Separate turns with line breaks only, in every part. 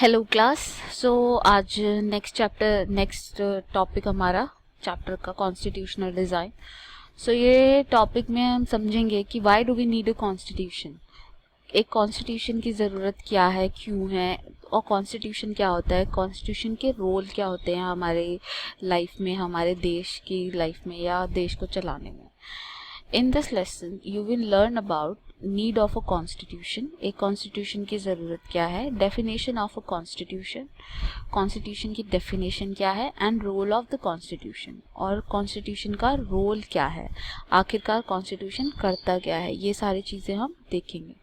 Hello class. So आज next topic हमारा chapter का कॉन्स्टिट्यूशनल डिज़ाइन। सो ये टॉपिक में हम समझेंगे कि why do we need a constitution. एक कॉन्स्टिट्यूशन की ज़रूरत क्या है, क्यों है, और कॉन्स्टिट्यूशन क्या होता है, कॉन्स्टिट्यूशन के रोल क्या होते हैं हमारे लाइफ में, हमारे देश की लाइफ में या देश को चलाने में। In this lesson, you will learn about need of a constitution, एक constitution की ज़रूरत क्या है, definition of a constitution, constitution की definition क्या है, and role of the constitution, और constitution का role क्या है, आखिरकार constitution करता क्या है, ये सारी चीज़ें हम देखेंगे।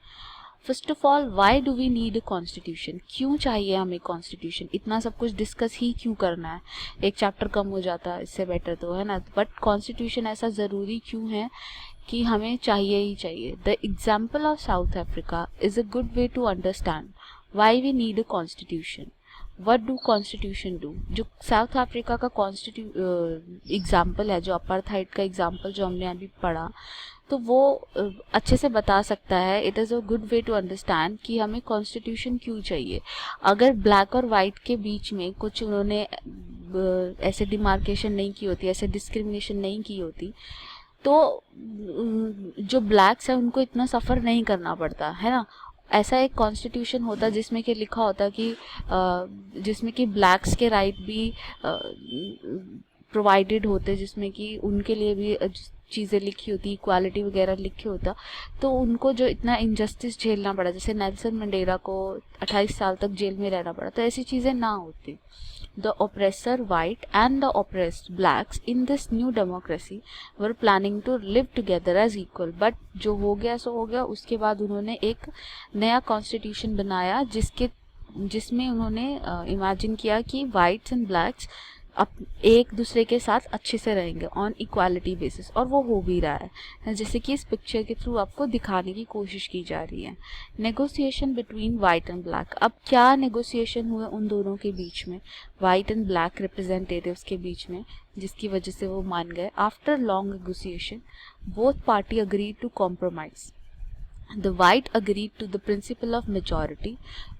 First of all, why do we need a constitution, क्यों चाहिए हमें कॉन्स्टिट्यूशन, इतना सब कुछ डिस्कस ही क्यों करना है, एक चैप्टर कम हो जाता है इससे बेटर तो, है ना। बट कॉन्स्टिट्यूशन ऐसा ज़रूरी क्यों है कि हमें चाहिए ही चाहिए। The example of South Africa is a good way to understand why we need a constitution. What do constitution do. जो साउथ अफ्रीका का एग्जाम्पल है, जो अपार्थाइड का एग्जाम्पल जो हमने अभी पढ़ा, तो वो अच्छे से बता सकता है। It is a good way to understand कि हमें कॉन्स्टिट्यूशन क्यों चाहिए। अगर ब्लैक और वाइट के बीच में कुछ उन्होंने ऐसे डिमार्केशन नहीं की होती, ऐसे डिस्क्रिमिनेशन नहीं की होती, तो जो ब्लैक्स हैं उनको इतना सफ़र नहीं करना पड़ता, है ना। ऐसा एक कॉन्स्टिट्यूशन होता जिसमें कि लिखा होता कि जिसमें कि ब्लैक्स के राइट भी प्रोवाइडेड होते, जिसमें कि उनके लिए भी चीज़ें लिखी होती, इक्वालिटी वगैरह लिखी होता, तो उनको जो इतना इनजस्टिस झेलना पड़ा, जैसे नेल्सन मंडेला को 28 साल तक जेल में रहना पड़ा, तो ऐसी चीज़ें ना होती। The oppressor white and the oppressed blacks in this new democracy were planning to live together as equal, but जो हो गया सो हो गया। उसके बाद उन्होंने एक नया कॉन्स्टिट्यूशन बनाया जिसमें उन्होंने इमेजिन किया कि वाइट्स एंड ब्लैक्स एक दूसरे के साथ अच्छे से रहेंगे ऑन इक्वालिटी बेसिस, और वो हो भी रहा है, जैसे कि इस पिक्चर के थ्रू आपको दिखाने की कोशिश की जा रही है। Negotiation between white and black. अब क्या नेगोशिएशन हुए उन दोनों के बीच में, वाइट एंड ब्लैक रिप्रेजेंटेटिव्स के बीच में, जिसकी वजह से वो मान गए। After long negotiation both party agree to compromise. The white agreed to the principle of majority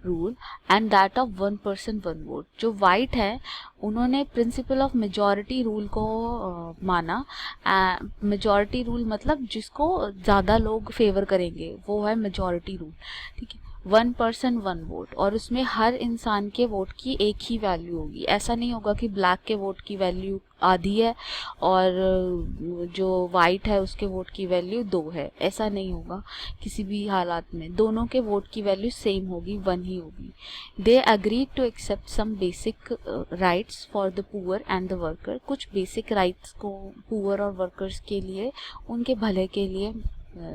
rule and that of one person one vote. जो white है उन्होंने principle of majority rule को माना। majority rule मतलब जिसको ज़्यादा लोग favour करेंगे वो है majority rule, ठीक है। वन पर्सन वन वोट, और उसमें हर इंसान के वोट की एक ही वैल्यू होगी। ऐसा नहीं होगा कि ब्लैक के वोट की वैल्यू आधी है और जो वाइट है उसके वोट की वैल्यू 2 है, ऐसा नहीं होगा किसी भी हालात में। दोनों के वोट की वैल्यू सेम होगी, 1 ही होगी। They agree to accept some basic rights for the poor and the worker. कुछ बेसिक राइट्स को पुअर और वर्कर्स के लिए, उनके भले के लिए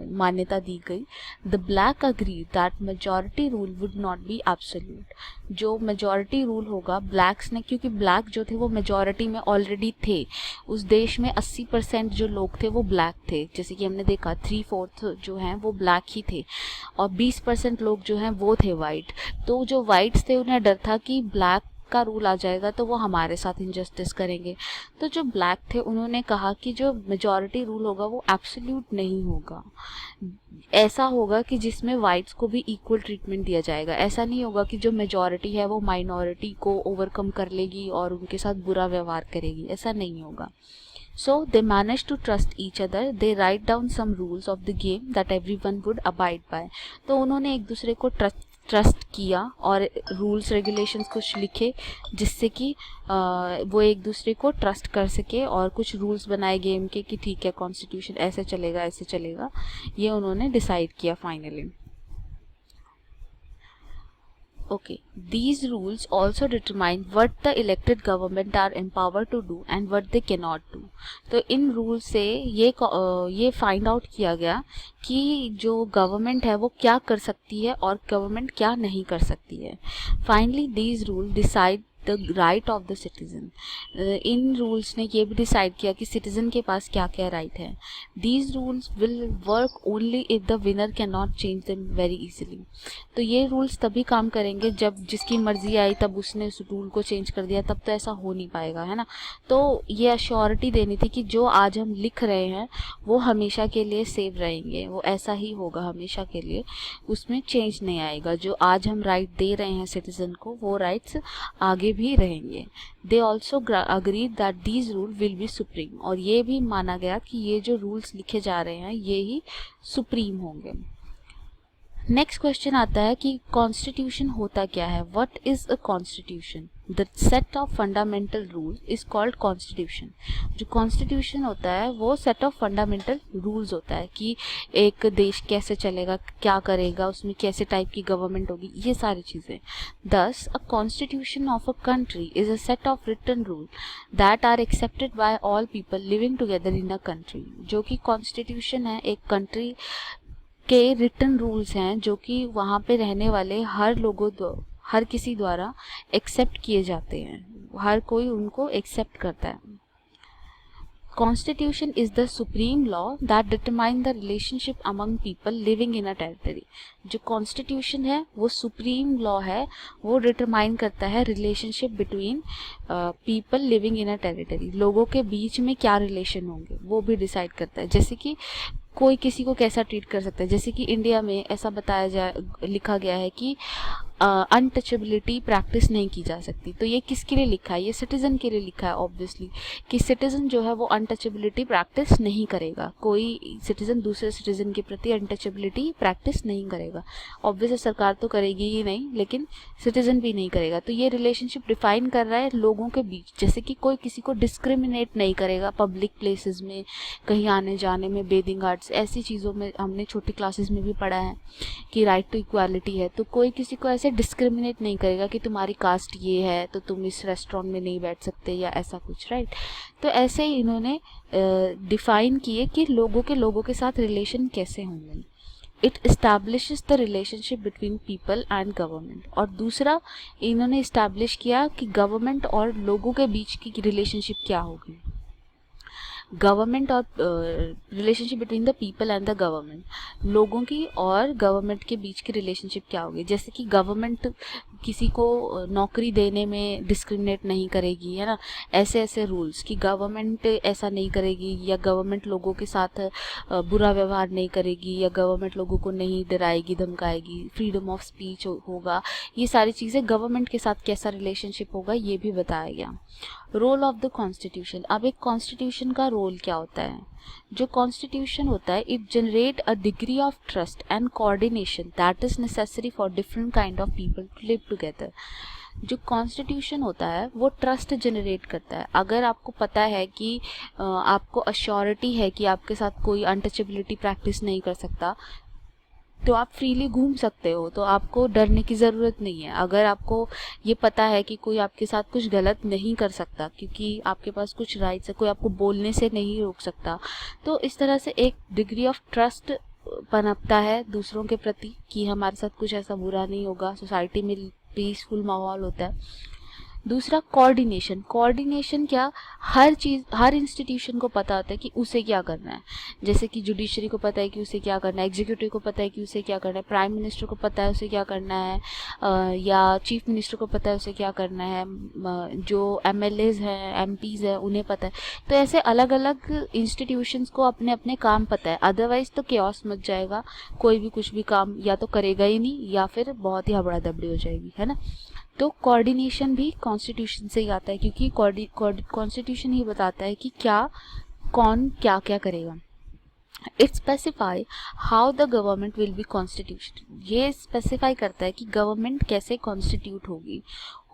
मान्यता दी गई। The black agree that majority rule would not be absolute. जो मेजॉरिटी रूल होगा ब्लैक्स ने, क्योंकि ब्लैक जो थे वो मेजॉरिटी में ऑलरेडी थे, उस देश में 80% जो लोग थे वो ब्लैक थे, जैसे कि हमने देखा 3/4 जो हैं वो ब्लैक ही थे, और 20% लोग जो हैं वो थे वाइट। तो जो वाइट्स थे उन्हें डर था कि ब्लैक का रूल आ जाएगा तो वो हमारे साथ इनजस्टिस करेंगे। तो जो ब्लैक थे उन्होंने कहा कि जो मेजॉरिटी रूल होगा वो एब्सोल्यूट नहीं होगा, ऐसा होगा कि जिसमें वाइट्स को भी इक्वल ट्रीटमेंट दिया जाएगा। ऐसा नहीं होगा कि जो मेजॉरिटी है वो माइनॉरिटी को ओवरकम कर लेगी और उनके साथ बुरा व्यवहार करेगी, ऐसा नहीं होगा। So they managed to trust each other. They write down some rules of the game that everyone would abide by. तो उन्होंने एक दूसरे को ट्रस्ट किया और रूल्स रेगुलेशंस कुछ लिखे जिससे कि वो एक दूसरे को ट्रस्ट कर सके, और कुछ रूल्स बनाए गेम के कि ठीक है कॉन्स्टिट्यूशन ऐसे चलेगा ऐसे चलेगा, ये उन्होंने डिसाइड किया finally. Okay, these rules also determine what the elected government are empowered to do and what they cannot do. तो इन रूल से ये फाइंड आउट किया गया कि जो गवर्नमेंट है वो क्या कर सकती है और गवर्नमेंट क्या नहीं कर सकती है। Finally these rules decide the right of the citizen. In rules ने ये भी डिसाइड किया कि सिटीजन के पास क्या क्या राइट है। These rules will work only if the winner can not change them very easily. तो ये रूल्स तभी काम करेंगे जब जिसकी मर्जी आई तब उसने उस रूल को चेंज कर दिया, तब तो ऐसा हो नहीं पाएगा, है ना। तो ये अश्योरिटी देनी थी कि जो आज हम लिख रहे हैं वो हमेशा के लिए सेव रहेंगे, वो ऐसा ही होगा हमेशा के लिए, उसमें चेंज नहीं आएगा। जो आज हम राइट दे रहे हैं सिटीजन को वो राइट्स आगे भी रहेंगे। They also agree that these rule will be supreme, और ये भी माना गया कि ये जो रूल्स लिखे जा रहे हैं ये ही सुप्रीम होंगे। नेक्स्ट क्वेश्चन आता है कि कॉन्स्टिट्यूशन होता क्या है। What is a constitution? The set of fundamental rule is called constitution. जो कॉन्स्टिट्यूशन होता है वो सेट ऑफ फंडामेंटल रूल्स होता है कि एक देश कैसे चलेगा, क्या करेगा, उसमें कैसे टाइप की गवर्नमेंट होगी, ये सारी चीज़ें। Thus a constitution of a country is a set of written rule that are accepted by all people living together in a country. जो कि कॉन्स्टिट्यूशन है एक कंट्री के रिटन रूल्स हैं जो कि वहाँ पे रहने वाले हर किसी द्वारा एक्सेप्ट किए जाते हैं, हर कोई उनको एक्सेप्ट करता है। Constitution is the supreme law that determine the relationship among people living in a territory। जो कॉन्स्टिट्यूशन है वो सुप्रीम लॉ है, वो डिटरमाइन करता है relationship between people living in a territory. लोगों के बीच में क्या रिलेशन होंगे वो भी डिसाइड करता है। जैसे कि कोई किसी को कैसा ट्रीट कर सकता है, जैसे कि इंडिया में ऐसा लिखा गया है कि अनटचेबिलिटी प्रैक्टिस नहीं की जा सकती। तो ये किसके लिए लिखा है? ये सिटीजन के लिए लिखा है ऑब्वियसली, कि सिटीजन जो है वो अनटचेबिलिटी प्रैक्टिस नहीं करेगा। कोई सिटीजन दूसरे सिटीजन के प्रति अनटचेबिलिटी प्रैक्टिस नहीं करेगा। ऑब्वियसली सरकार तो करेगी ही नहीं, लेकिन सिटीजन भी नहीं करेगा। तो ये रिलेशनशिप डिफाइन कर रहा है लोगों के बीच, जैसे कि कोई किसी को डिस्क्रिमिनेट नहीं करेगा पब्लिक प्लेसेस में, कहीं आने जाने में, बेदिंग आर्ट्स, ऐसी चीज़ों में हमने छोटी क्लासेस में भी पढ़ा है कि राइट टू इक्वालिटी है। तो कोई किसी को ऐसे डिस्क्रिमिनेट नहीं करेगा कि तुम्हारी कास्ट ये है तो तुम इस रेस्टोरेंट में नहीं बैठ सकते या ऐसा कुछ, राइट। तो ऐसे ही इन्होंने डिफाइन किए कि लोगों के साथ रिलेशन कैसे होंगे। It establishes the relationship between people and government. और दूसरा इन्होंने इस्टेब्लिश किया कि गवर्नमेंट और लोगों के बीच की रिलेशनशिप क्या होगी। गवर्नमेंट और relationship between the people and the government, लोगों की और गवर्नमेंट के बीच की रिलेशनशिप क्या होगी। जैसे कि गवर्नमेंट किसी को नौकरी देने में डिस्क्रिमिनेट नहीं करेगी, है ना, ऐसे ऐसे रूल्स कि गवर्नमेंट ऐसा नहीं करेगी, या गवर्नमेंट लोगों के साथ बुरा व्यवहार नहीं करेगी, या गवर्नमेंट लोगों को नहीं डराएगी धमकाएगी, फ्रीडम ऑफ स्पीच होगा। ये सारी चीज़ें गवर्नमेंट के साथ कैसा रिलेशनशिप होगा ये भी बताया गया। Role of the constitution. अब एक कॉन्स्टिट्यूशन का रोल क्या होता है? जो कॉन्स्टिट्यूशन होता है it generate a degree of trust and coordination that is necessary for different kind of people to live together. जो कॉन्स्टिट्यूशन होता है वो ट्रस्ट जनरेट करता है। अगर आपको पता है कि आपको अश्योरिटी है कि आपके साथ कोई अनटचेबिलिटी प्रैक्टिस नहीं कर सकता, तो आप फ्रीली घूम सकते हो, तो आपको डरने की ज़रूरत नहीं है। अगर आपको ये पता है कि कोई आपके साथ कुछ गलत नहीं कर सकता क्योंकि आपके पास कुछ राइट्स है, कोई आपको बोलने से नहीं रोक सकता, तो इस तरह से एक डिग्री ऑफ ट्रस्ट पनपता है दूसरों के प्रति कि हमारे साथ कुछ ऐसा बुरा नहीं होगा, सोसाइटी में पीसफुल माहौल होता है। दूसरा कोऑर्डिनेशन। कोऑर्डिनेशन क्या? हर इंस्टीट्यूशन को पता होता है कि उसे क्या करना है। जैसे कि जुडिशरी को पता है कि उसे क्या करना है, एग्जीक्यूटिव को पता है कि उसे क्या करना है, प्राइम मिनिस्टर को पता है उसे क्या करना है, या चीफ मिनिस्टर को पता है उसे क्या करना है, जो एमएलएज हैं, एमपीज हैं, उन्हें पता है। तो ऐसे अलग अलग इंस्टीट्यूशंस को अपने अपने काम पता है, अदरवाइज तो केओस मच जाएगा, कोई भी कुछ भी काम या तो करेगा ही नहीं या फिर बहुत ही हबड़ा दबड़ी हो जाएगी, है ना। तो कोऑर्डिनेशन भी कॉन्स्टिट्यूशन से ही आता है, क्योंकि कॉन्स्टिट्यूशन ही बताता है कि कौन क्या क्या करेगा। It specify how the government will be constitution. ये स्पेसिफाई करता है कि गवर्नमेंट कैसे कॉन्स्टिट्यूट होगी।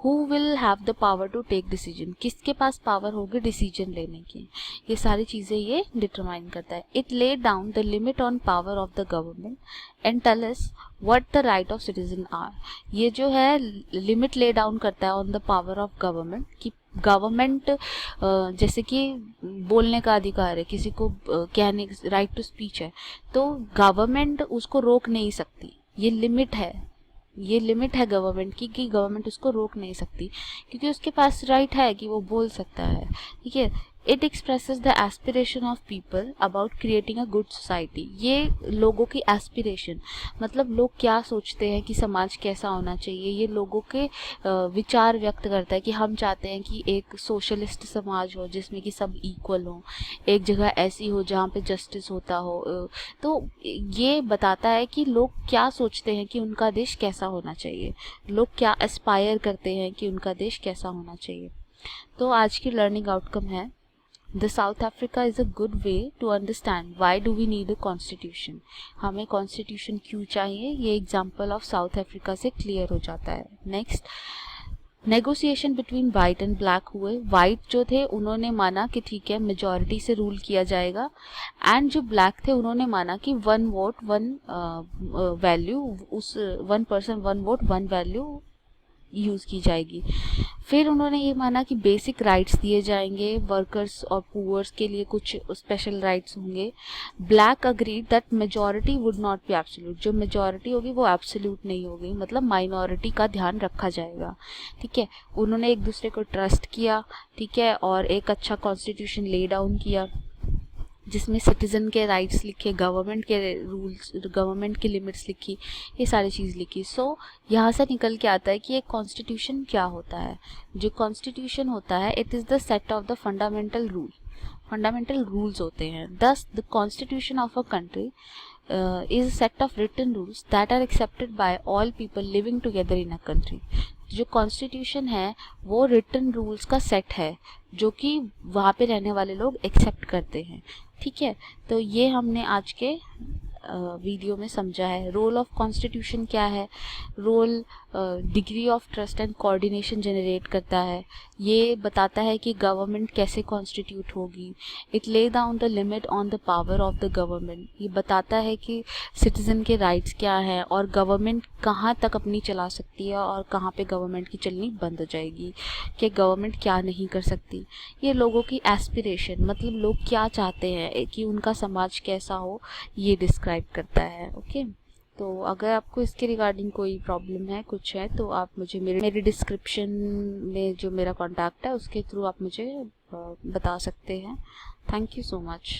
Who will have the power to take decision, किसके पास पावर होगी डिसीजन लेने की, ये सारी चीज़ें ये डिटरमाइन करता है। It lay down the limit on power of the government and tell us what the right of citizen are. ये जो है लिमिट ले डाउन करता है on the power of government कि गवर्नमेंट जैसे कि बोलने का अधिकार है, किसी को कहने राइट टू स्पीच है, तो गवर्नमेंट उसको रोक नहीं सकती, ये लिमिट है ये लिमिट है गवर्नमेंट की कि गवर्नमेंट उसको रोक नहीं सकती, क्योंकि उसके पास राइट है कि वो बोल सकता है, ठीक है। It expresses the aspiration of people about creating a good society. ये लोगों की एस्पिरेशन, मतलब लोग क्या सोचते हैं कि समाज कैसा होना चाहिए, ये लोगों के विचार व्यक्त करता है कि हम चाहते हैं कि एक सोशलिस्ट समाज हो जिसमें कि सब इक्वल हो, एक जगह ऐसी हो जहाँ पे जस्टिस होता हो। तो ये बताता है कि लोग क्या सोचते हैं कि उनका देश कैसा होना चाहिए, लोग क्या एस्पायर करते हैं कि उनका देश कैसा होना चाहिए। तो आज की लर्निंग आउटकम है, the South Africa is a good way to understand why do we need a constitution. हमें कॉन्स्टिट्यूशन क्यों चाहिए, ये एग्जाम्पल ऑफ साउथ अफ्रीका से क्लियर हो जाता है। Next, negotiation between white and black हुए। वाइट जो थे उन्होंने माना कि ठीक है मेजॉरिटी से रूल किया जाएगा, एंड जो ब्लैक थे उन्होंने माना कि वन वोट वन वैल्यू, उस one person one vote one value use की जाएगी। फिर उन्होंने ये माना कि बेसिक राइट्स दिए जाएंगे, वर्कर्स और पुअर्स के लिए कुछ स्पेशल राइट्स होंगे। Black agreed that majority would not be absolute, जो मेजॉरिटी होगी वो एब्सोल्यूट नहीं होगी, मतलब माइनॉरिटी का ध्यान रखा जाएगा, ठीक है। उन्होंने एक दूसरे को ट्रस्ट किया, ठीक है, और एक अच्छा कॉन्स्टिट्यूशन ले डाउन किया जिसमें सिटीज़न के राइट्स लिखे, गवर्नमेंट के रूल्स, गवर्नमेंट की लिमिट्स लिखी, ये सारी चीज़ लिखी। सो यहाँ से निकल के आता है कि एक कॉन्स्टिट्यूशन क्या होता है। जो कॉन्स्टिट्यूशन होता है, it is the set of the fundamental rule, fundamental rules होते हैं। Thus the constitution of a country is a set of written rules that are accepted by all people living together in a country. जो constitution है वो written rules का set है जो कि वहाँ पे रहने वाले लोग एक्सेप्ट करते हैं, ठीक है। तो ये हमने आज के वीडियो में समझा है। रोल ऑफ कॉन्स्टिट्यूशन क्या है, role degree of trust and coordination generate करता है, ये बताता है कि गवर्नमेंट कैसे कॉन्स्टिट्यूट होगी। It lay down the limit on the power of the government, ये बताता है कि सिटीज़न के राइट्स क्या हैं और गवर्नमेंट कहाँ तक अपनी चला सकती है और कहाँ पे गवर्नमेंट की चलनी बंद हो जाएगी, कि गवर्नमेंट क्या नहीं कर सकती। ये लोगों की एस्पिरेशन, मतलब लोग क्या चाहते हैं कि उनका समाज कैसा हो, ये डिस्क्राइब करता है। ओके, तो अगर आपको इसके रिगार्डिंग कोई प्रॉब्लम है, कुछ है, तो आप मुझे मेरे डिस्क्रिप्शन में जो मेरा कॉन्टैक्ट है उसके थ्रू आप मुझे बता सकते हैं। Thank you so much.